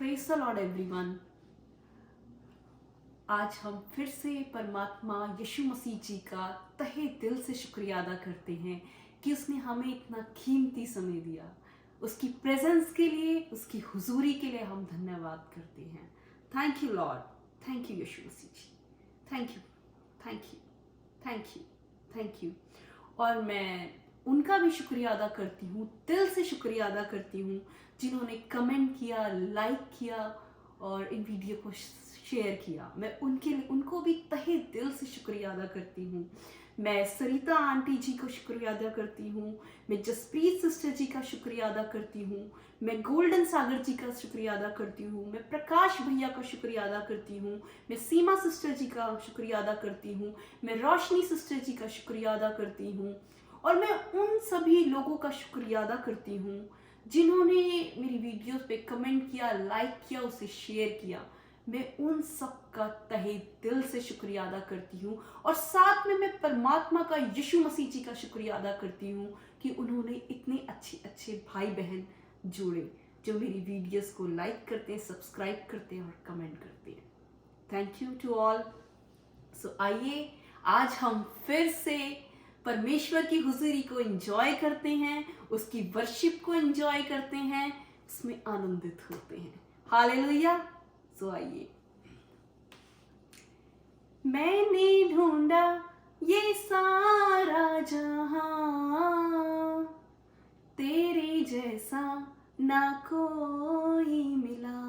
Praise the Lord everyone. आज हम फिर से परमात्मा यीशु मसीह जी का तहे दिल से शुक्रिया अदा करते हैं कि उसने हमें इतना कीमती समय दिया। उसकी प्रेजेंस के लिए, उसकी हुजूरी के लिए हम धन्यवाद करते हैं। Thank you lord, thank you Yeshu Masih ji, thank you, thank you, thank you, thank you. और मैं उनका भी शुक्रिया अदा करती हूँ, दिल से शुक्रिया अदा करती हूँ जिन्होंने कमेंट किया, लाइक किया और इन वीडियो को शेयर किया। मैं उनको भी तहे दिल से शुक्रिया अदा करती हूँ। मैं सरिता आंटी जी को शुक्रिया अदा करती हूँ, मैं जसप्रीत सिस्टर जी का शुक्रिया अदा करती हूँ, मैं गोल्डन सागर जी का शुक्रिया अदा करती हूँ, मैं प्रकाश भैया का शुक्रिया अदा करती हूँ, मैं सीमा सिस्टर जी का शुक्रिया अदा करती हूँ, मैं रोशनी सिस्टर जी का शुक्रिया अदा करती हूँ और मैं उन सभी लोगों का शुक्रिया अदा करती हूँ जिन्होंने मेरी वीडियोस पे कमेंट किया, लाइक किया, उसे शेयर किया। मैं उन सब का तहे दिल से शुक्रिया अदा करती हूँ और साथ में मैं परमात्मा का, यीशु मसीह जी का शुक्रिया अदा करती हूँ कि उन्होंने इतने अच्छे अच्छे भाई बहन जोड़े जो मेरी वीडियोस को लाइक करते हैं, सब्सक्राइब करते हैं और कमेंट करते हैं। Thank you to all. So आइए आज हम फिर से परमेश्वर की हुजूरी को एंजॉय करते हैं, उसकी वर्शिप को एंजॉय करते हैं, उसमें आनंदित होते हैं। हालेलुया। सो आइए। मैंने ढूंढा ये सारा जहां, तेरे जैसा ना कोई मिला।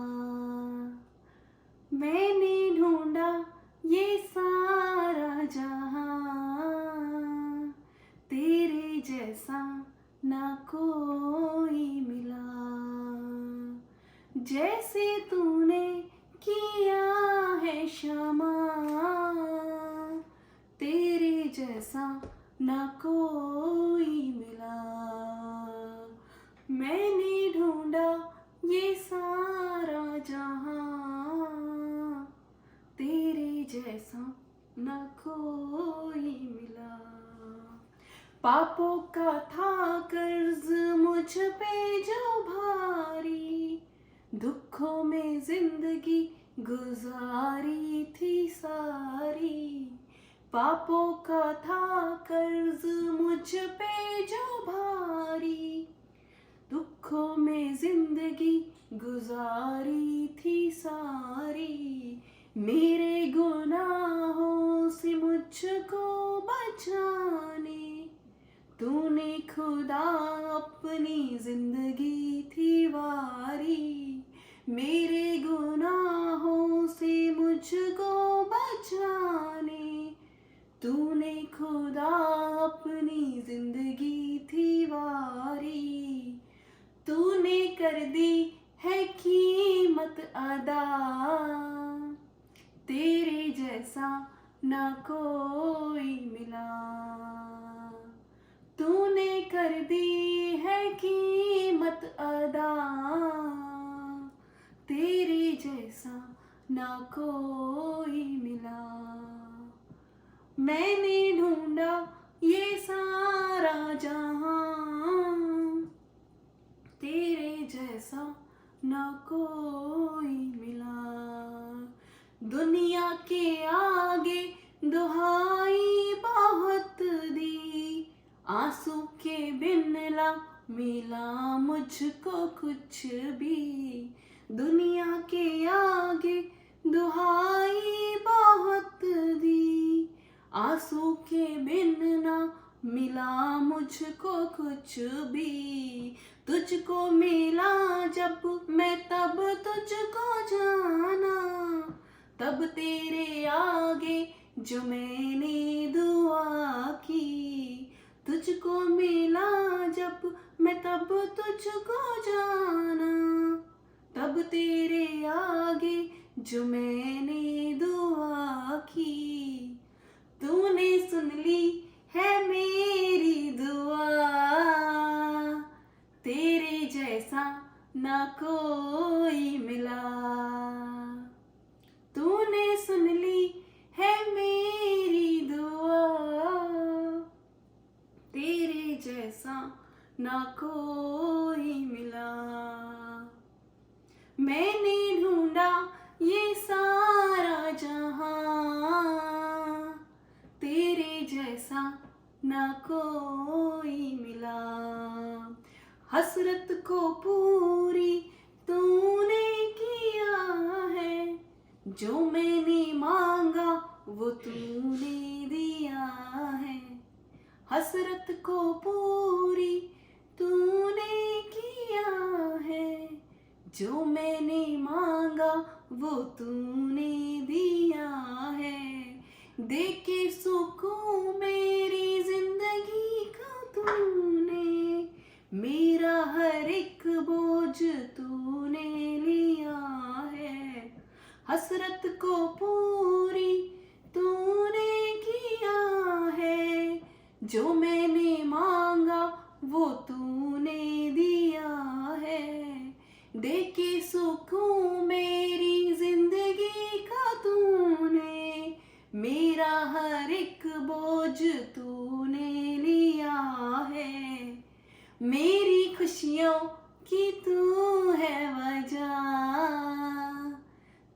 मैंने ढूंढा ये सारा जहां, तेरे जैसा ना कोई मिला। जैसे तूने किया है क्षमा, तेरे जैसा ना कोई मिला। मैंने ढूंढा ये सारा जहां, तेरे जैसा न कोई मिला। पापों का था कर्ज मुझ पे जो भारी, दुखों में जिंदगी गुजारी थी सारी। पापों का था कर्ज मुझ पे जो भारी, दुखों में जिंदगी गुजारी थी सारी। मेरे गुनाहों से मुझको बचाने तूने खुदा अपनी जिंदगी थी वारी। मेरे गुनाहों से मुझको बचाने तूने खुदा अपनी जिंदगी थी वारी। तूने कर दी है कीमत अदा, तेरे जैसा ना कोई मिला। तूने कर दी है कीमत अदा, तेरे जैसा ना कोई मिला। मैंने ढूंढा ये सारा जहां, तेरे जैसा ना कोई मिला। दुनिया के आगे दुहाई बहुत दी, आंसू के बिन ला मिला मुझको कुछ भी। दुनिया के आगे दुहाई बहुत दी, आंसू के बिन ना मिला मुझको कुछ भी। तुझको मिला जब मैं तब तुझको जाना, तब तेरे आगे जो मैंने दुआ की। तुझको मिला जब मैं तब तुझको जाना, तब तेरे आगे जो मैंने दुआ की। तूने सुन ली है मेरी दुआ, तेरे जैसा ना कोई मिला। तूने सुन ली है मेरी दुआ, तेरे जैसा ना कोई मिला। मैंने ये सारा जहां तेरे जैसा ना कोई मिला। हसरत को पूरी तूने किया है, जो मैंने मांगा वो तूने दिया है। हसरत को पूरी तूने किया है, जो मैंने मांगा वो तूने दिया है। दे के सुकून मेरी जिंदगी का तूने, मेरा हर एक बोझ तूने लिया है। हसरत को पूरी तूने किया है, जो मैंने मांगा वो तूने दिया है। दे के सुकून मेरी जिंदगी का तूने, मेरा हर एक बोझ तूने लिया है। मेरी खुशियों की तू है वजह,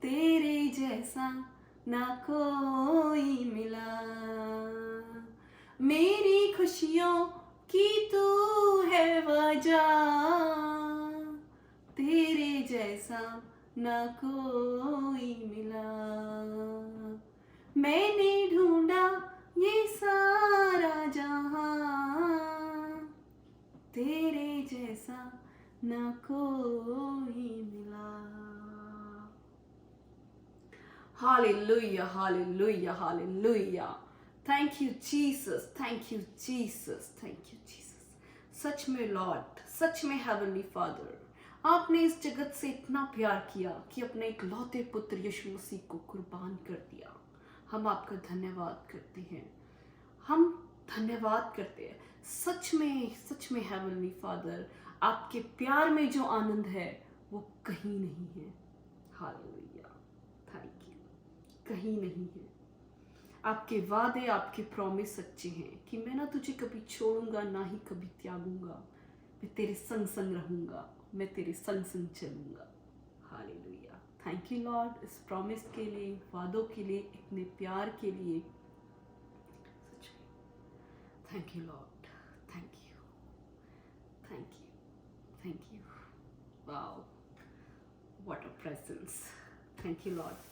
तेरे जैसा ना कोई मिला। मेरी खुशियों की तू है वजह, तेरे जैसा ना कोई मिला। मैंने ढूंढा ये सारा जहां, तेरे जैसा ना कोई मिला। Hallelujah, hallelujah, hallelujah. Thank you, Jesus. Thank you, Jesus. Thank you, Jesus. सच में लॉर्ड, सच में हेवनली फादर, आपने इस जगत से इतना प्यार किया कि अपने इकलौते पुत्र यीशु मसीह को कुर्बान कर दिया। हम आपका धन्यवाद करते हैं, हम धन्यवाद करते हैं। सच में हेवनली फादर, आपके प्यार में जो आनंद है वो कहीं नहीं है। Hallelujah, thank you. कहीं नहीं है। आपके वादे, आपके प्रॉमिस सच्चे हैं कि मैं ना तुझे कभी छोड़ूंगा ना ही कभी त्यागूंगा। मैं तेरे संग संग रहूंगा, मैं तेरे संग संग चलूंगा। हालेलुया, थैंक यू लॉर्ड, इस प्रॉमिस के लिए, वादों के लिए, इतने प्यार के लिए। सच में thank you lord, thank you, thank you, thank you. Wow, what a presence. Thank you Lord,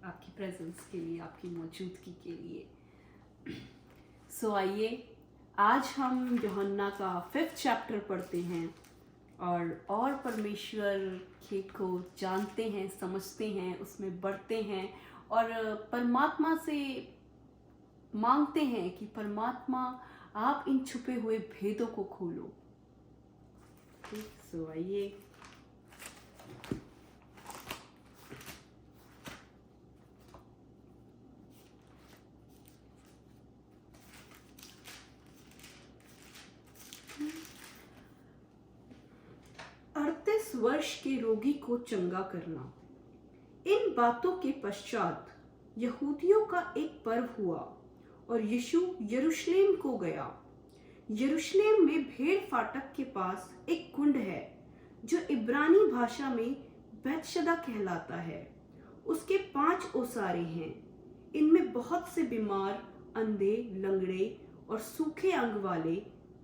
आपकी प्रेजेंस के लिए, आपकी मौजूदगी के लिए। सो आइए आज हम यूहन्ना का 5th चैप्टर पढ़ते हैं और परमेश्वर के को जानते हैं, समझते हैं, उसमें बढ़ते हैं और परमात्मा से मांगते हैं कि परमात्मा आप इन छुपे हुए भेदों को खोलो। ठीक, सो आइए। वर्ष के रोगी को चंगा करना। इन बातों के पश्चात यहूदियों का एक पर्व हुआ और यीशु यरूशलेम को गया। यरूशलेम में भेड़ फाटक के पास एक कुंड है जो इब्रानी भाषा में बैतशदा कहलाता है। उसके 5 ओसारे हैं। इनमें बहुत से बीमार, अंधे, लंगड़े और सूखे अंग वाले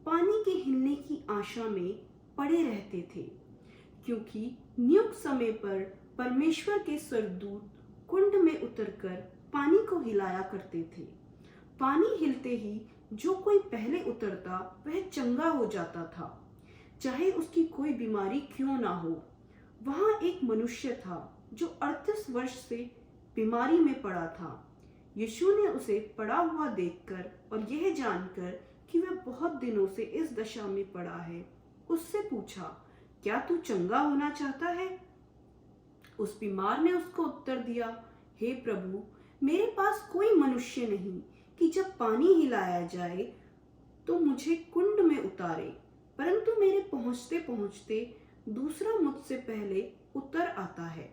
पानी के हिलने की आशा में पड़े रहते थे, क्योंकि नियुक्त समय पर परमेश्वर के स्वर्गदूत कुंड में उतरकर पानी को हिलाया करते थे। पानी हिलते ही जो कोई पहले उतरता वह चंगा हो जाता था, चाहे उसकी कोई बीमारी क्यों ना हो। वहां एक मनुष्य था जो 38 वर्ष से बीमारी में पड़ा था। यीशु ने उसे पड़ा हुआ देखकर और यह जानकर कि वह बहुत दिनों से इस दशा में पड़ा है, उससे पूछा, क्या तू चंगा होना चाहता है? उस बीमार ने उसको उत्तर दिया, हे प्रभु, मेरे पास कोई मनुष्य नहीं कि जब पानी हिलाया जाए तो मुझे कुंड में उतारे, परंतु मेरे पहुंचते पहुंचते दूसरा मुझसे पहले उतर आता है।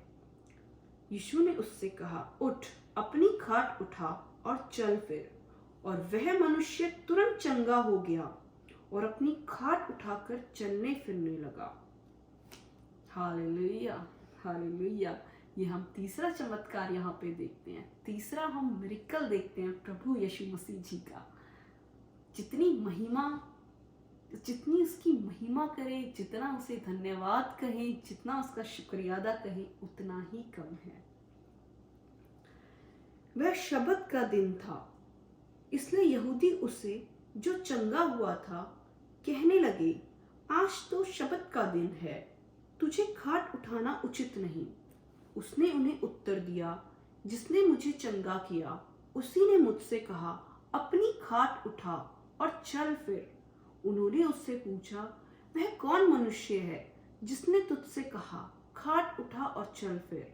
यीशु ने उससे कहा, उठ, अपनी खाट उठा और चल फिर। और वह मनुष्य तुरंत चंगा हो गया और अपनी खाट उठाकर चलने फिरने लगा। Hallelujah, hallelujah. ये हम तीसरा चमत्कार यहाँ पे देखते हैं, तीसरा हम मिरेकल देखते हैं प्रभु यीशु मसीह जी का। जितनी उसकी महिमा करें, जितना उसे धन्यवाद कहें, जितना उसका शुक्रिया अदा कहें, उतना ही कम है। वह शब्त का दिन था, इसलिए यहूदी उसे जो चंगा हुआ था कहने लगे, आज तो शब्त का दिन है, तुझे खाट उठाना उचित नहीं। उसने उन्हें उत्तर दिया, जिसने मुझे चंगा किया उसी ने मुझसे कहा, अपनी खाट उठा और चल फिर। उन्होंने उससे पूछा, वह कौन मनुष्य है जिसने तुझसे कहा, खाट उठा और चल फिर?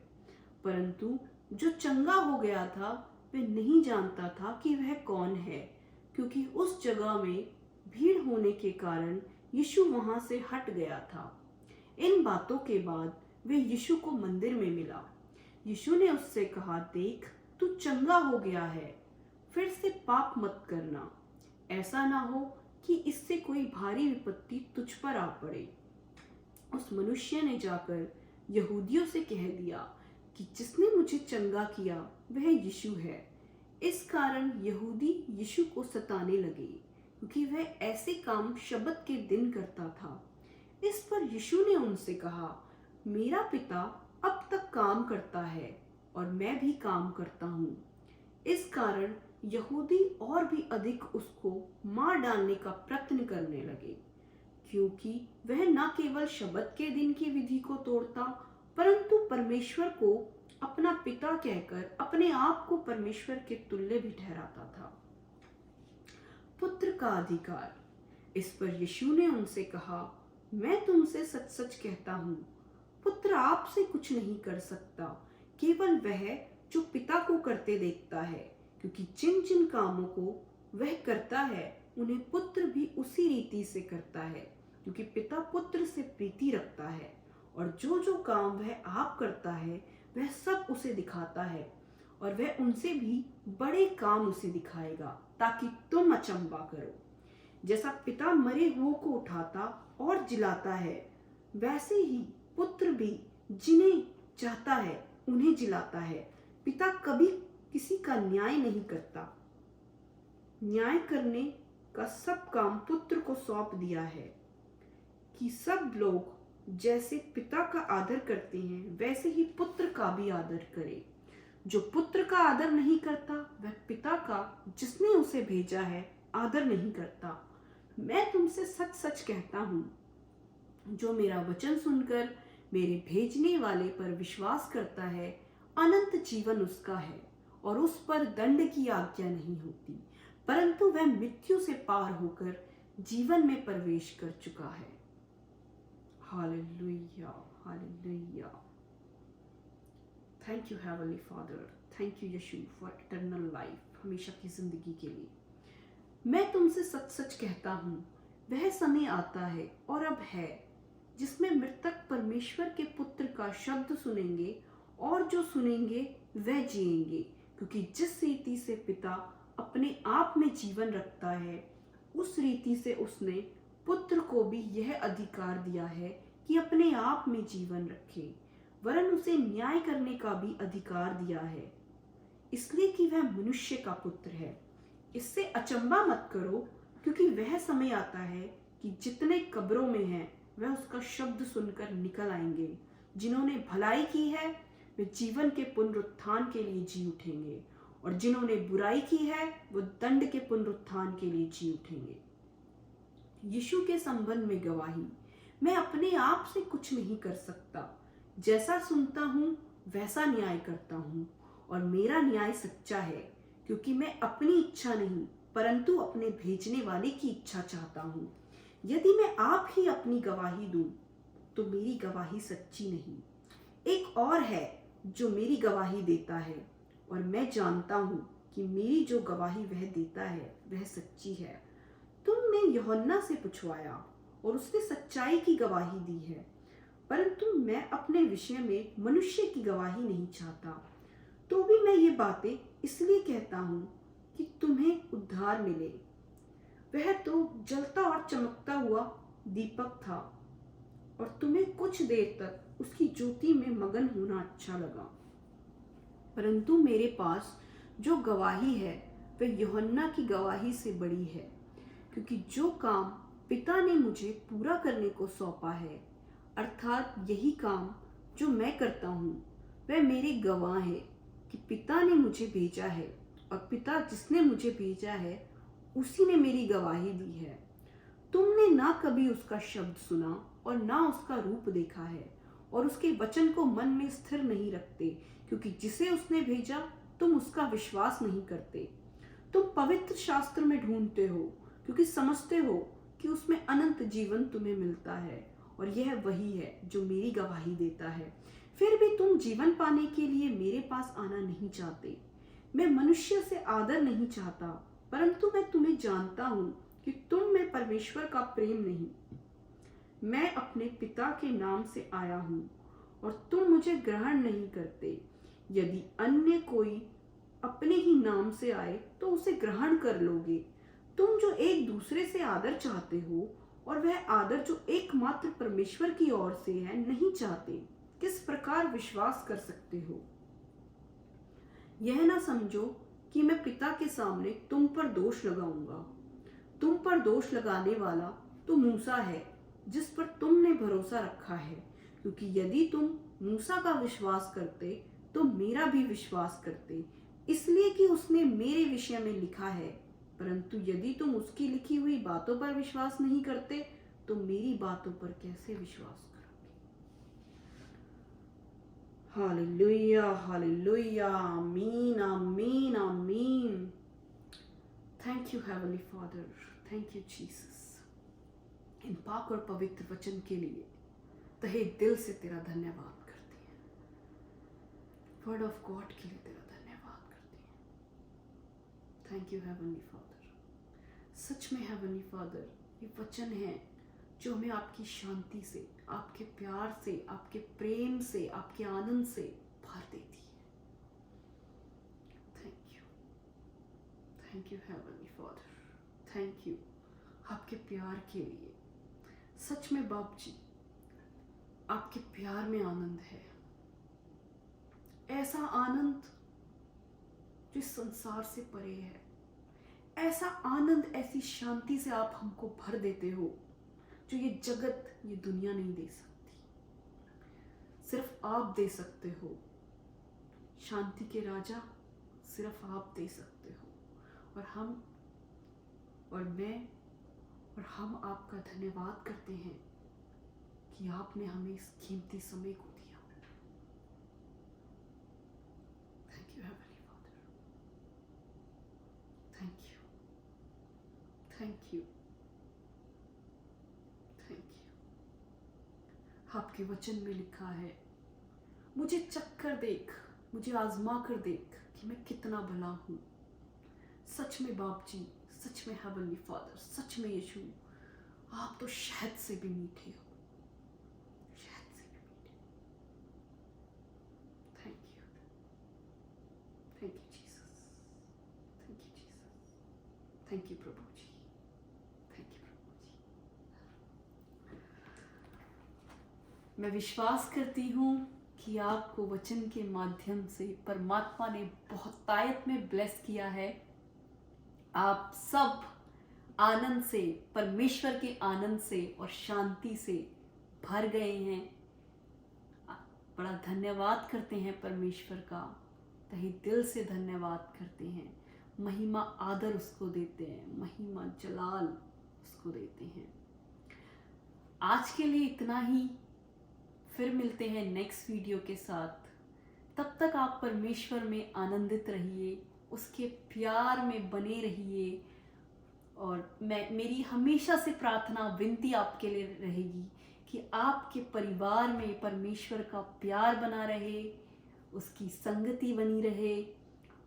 परंतु जो चंगा हो गया था वह नहीं जानता था कि वह कौन है, क्योंकि उस जगह में भीड़ होने के कारण यीशु वहां से हट गया था। इन बातों के बाद वे यीशु को मंदिर में मिला। यीशु ने उससे कहा, देख, तू चंगा हो गया है, फिर से पाप मत करना, ऐसा ना हो कि इससे कोई भारी विपत्ति तुझ पर आ पड़े। उस मनुष्य ने जाकर यहूदियों से कह दिया कि जिसने मुझे चंगा किया वह यीशु है। इस कारण यहूदी यीशु को सताने लगे, क्योंकि वह ऐसे काम शब्त के दिन करता था। इस पर यीशु ने उनसे कहा, मेरा पिता अब तक काम करता है और मैं भी काम करता हूँ। इस कारण यहूदी और भी अधिक उसको मार डालने का प्रयत्न करने लगे, क्योंकि वह न केवल शब्त के दिन की विधि को तोड़ता, परंतु परमेश्वर को अपना पिता कहकर अपने आप को परमेश्वर के तुल्य भी ठहराता था। पुत्र का अधिकार। इस पर यीशु ने उनसे कहा, मैं तुमसे सच सच कहता हूँ, पुत्र आपसे कुछ नहीं कर सकता, केवल वह जो पिता को करते देखता है, क्योंकि जिन जिन कामों को वह करता है उन्हें पुत्र भी उसी रीति से करता है, क्योंकि पिता पुत्र से प्रीति रखता है। और जो जो काम वह आप करता है वह सब उसे दिखाता है, और वह उनसे भी बड़े काम उसे दिखाएगा, ताकि तुम अचंभा करो। जैसा पिता मरे हुओं को उठाता और जिलाता है, वैसे ही पुत्र भी जिन्हें चाहता है उन्हें जिलाता है। पिता कभी किसी का न्याय नहीं करता, न्याय करने का सब काम पुत्र को सौंप दिया है, कि सब लोग जैसे पिता का आदर करते हैं वैसे ही पुत्र का भी आदर करे। जो पुत्र का आदर नहीं करता वह पिता का जिसने उसे भेजा है आदर नहीं करता। मैं तुमसे सच सच कहता हूँ, जो मेरा वचन सुनकर मेरे भेजने वाले पर विश्वास करता है, अनंत जीवन उसका है, और उस पर दंड की आज्ञा नहीं होती, परंतु वह मृत्यु से पार होकर जीवन में प्रवेश कर चुका है। Hallelujah, hallelujah. Thank you heavenly father, thank you Yeshu for eternal life, हमेशा की जिंदगी के लिए। मैं तुमसे सच सच कहता हूँ, वह समय आता है और अब है, जिसमें मृतक परमेश्वर के पुत्र का शब्द सुनेंगे, और जो सुनेंगे वह जिएंगे, क्योंकि जिस रीति से पिता अपने आप में जीवन रखता है, उस रीति से उसने पुत्र को भी यह अधिकार दिया है कि अपने आप में जीवन रखे, वरन उसे न्याय करने का भी अधिकार दिया है, इसलिए कि वह मनुष्य का पुत्र है। इससे अचंभा मत करो, क्योंकि वह समय आता है कि जितने कब्रों में हैं वह उसका शब्द सुनकर निकल आएंगे। जिन्होंने भलाई की है वे जीवन के पुनरुत्थान के लिए जी उठेंगे, और जिन्होंने बुराई की है वो दंड के पुनरुत्थान के लिए जी उठेंगे। यीशु के संबंध में गवाही। मैं अपने आप से कुछ नहीं कर सकता, जैसा सुनता हूँ वैसा न्याय करता हूँ, और मेरा न्याय सच्चा है, क्योंकि मैं अपनी इच्छा नहीं परंतु अपने भेजने वाले की इच्छा चाहता हूँ। यदि मैं आप ही अपनी गवाही दूं तो मेरी गवाही सच्ची नहीं। एक और है जो मेरी गवाही देता है, और मैं जानता हूँ कि मेरी जो गवाही वह देता है वह सच्ची है। तुमने यूहन्ना से पूछवाया और उसने सच्चाई की गवाही दी है, परंतु मैं अपने विषय में मनुष्य की गवाही नहीं चाहता। तो भी मैं ये बातें इसलिए कहता हूँ कि तुम्हें उद्धार मिले। वह तो जलता और चमकता हुआ दीपक था, और तुम्हें कुछ देर तक उसकी ज्योति में मगन होना अच्छा लगा। परंतु मेरे पास जो गवाही है वह यूहन्ना की गवाही से बड़ी है, क्योंकि जो काम पिता ने मुझे पूरा करने को सौंपा है, अर्थात यही काम जो मैं करता हूँ, वह मेरे गवाह है कि पिता ने मुझे भेजा है, और पिता जिसने मुझे भेजा है उसी ने मेरी गवाही दी है। तुमने ना कभी उसका शब्द सुना और ना उसका रूप देखा है, और उसके वचन को मन में स्थिर नहीं रखते, क्योंकि जिसे उसने भेजा तुम उसका विश्वास नहीं करते। तुम पवित्र शास्त्र में ढूंढते हो, क्योंकि समझते हो कि उसमें अनंत जीवन तुम्हें मिलता है, और यह वही है जो मेरी गवाही देता है। फिर भी तुम जीवन पाने के लिए मेरे पास आना नहीं चाहते। मैं मनुष्य से आदर नहीं चाहता, परंतु मैं तुम्हें जानता हूँ कि तुम में परमेश्वर का प्रेम नहीं। मैं अपने पिता के नाम से आया हूँ, और तुम मुझे ग्रहण नहीं करते। यदि अन्य कोई अपने ही नाम से आए तो उसे ग्रहण कर लोगे। तुम जो एक दूसरे से आदर चाहते हो, और वह आदर जो एकमात्र परमेश्वर की ओर से है, नहीं चाहते, किस प्रकार विश्वास कर सकते हो? यह ना समझो कि मैं पिता के सामने तुम पर दोष लगाऊंगा। तुम पर दोष लगाने वाला तो मूसा है, जिस पर तुमने भरोसा रखा है, क्योंकि यदि तुम मूसा का विश्वास करते तो मेरा भी विश्वास करते, इसलिए कि उसने मेरे विषय में लिखा है। परंतु यदि तुम उसकी लिखी हुई बातों पर विश्वास नहीं करते तो मेरी बातों पर कैसे विश्वास करोगे? हालेलुया, हालेलुया, आमीन, आमीन, आमीन। Thank you heavenly father, thank you Jesus, इन पाक और पवित्र वचन के लिए तहे दिल से तेरा धन्यवाद करते हैं। वर्ड ऑफ गॉड के लिए तेरा धन्यवाद करते हैं। Thank you heavenly father. सच में हेवनली फादर, ये वचन है जो हमें आपकी शांति से, आपके प्यार से, आपके प्रेम से, आपके आनंद से भर देती है। Thank you heavenly father, thank you आपके प्यार के लिए। सच में बाप जी, आपके प्यार में आनंद है, ऐसा आनंद जो इस संसार से परे है। ऐसा आनंद, ऐसी शांति से आप हमको भर देते हो जो ये जगत, ये दुनिया नहीं दे सकती। सिर्फ आप दे सकते हो। शांति के राजा सिर्फ आप दे सकते हो। और हम और मैं और हम आपका धन्यवाद करते हैं कि आपने हमें इस कीमती समय को दिया। Thank you heavenly father, thank you, thank you, thank you. आपके वचन में लिखा है, मुझे चक्कर देख, मुझे आजमा कर देख कि मैं कितना भला हूँ। सच में बाप जी, सच में हेवनली फादर, सच में यीशु, आप तो शहद से भी मीठे हो, शहद से भी मीठे। Thank you, thank you Jesus, thank you Jesus, thank you प्रभु जी, थैंक यू प्रभु जी। मैं विश्वास करती हूँ कि आपको वचन के माध्यम से परमात्मा ने बहुत तायत में ब्लेस किया है। आप सब आनंद से, परमेश्वर के आनंद से और शांति से भर गए हैं। बड़ा धन्यवाद करते हैं परमेश्वर का, तहे दिल से धन्यवाद करते हैं। महिमा आदर उसको देते हैं, महिमा जलाल उसको देते हैं। आज के लिए इतना ही, फिर मिलते हैं नेक्स्ट वीडियो के साथ। तब तक आप परमेश्वर में आनंदित रहिए, उसके प्यार में बने रहिए। और मेरी हमेशा से प्रार्थना, विनती आपके लिए रहेगी कि आपके परिवार में परमेश्वर का प्यार बना रहे, उसकी संगति बनी रहे,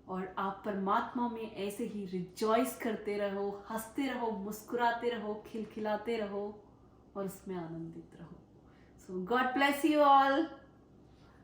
और आप परमात्मा में ऐसे ही रिजॉइस करते रहो, हंसते रहो, मुस्कुराते रहो, खिलखिलाते रहो और उसमें आनंदित रहो। सो गॉड ब्लेस यू ऑल।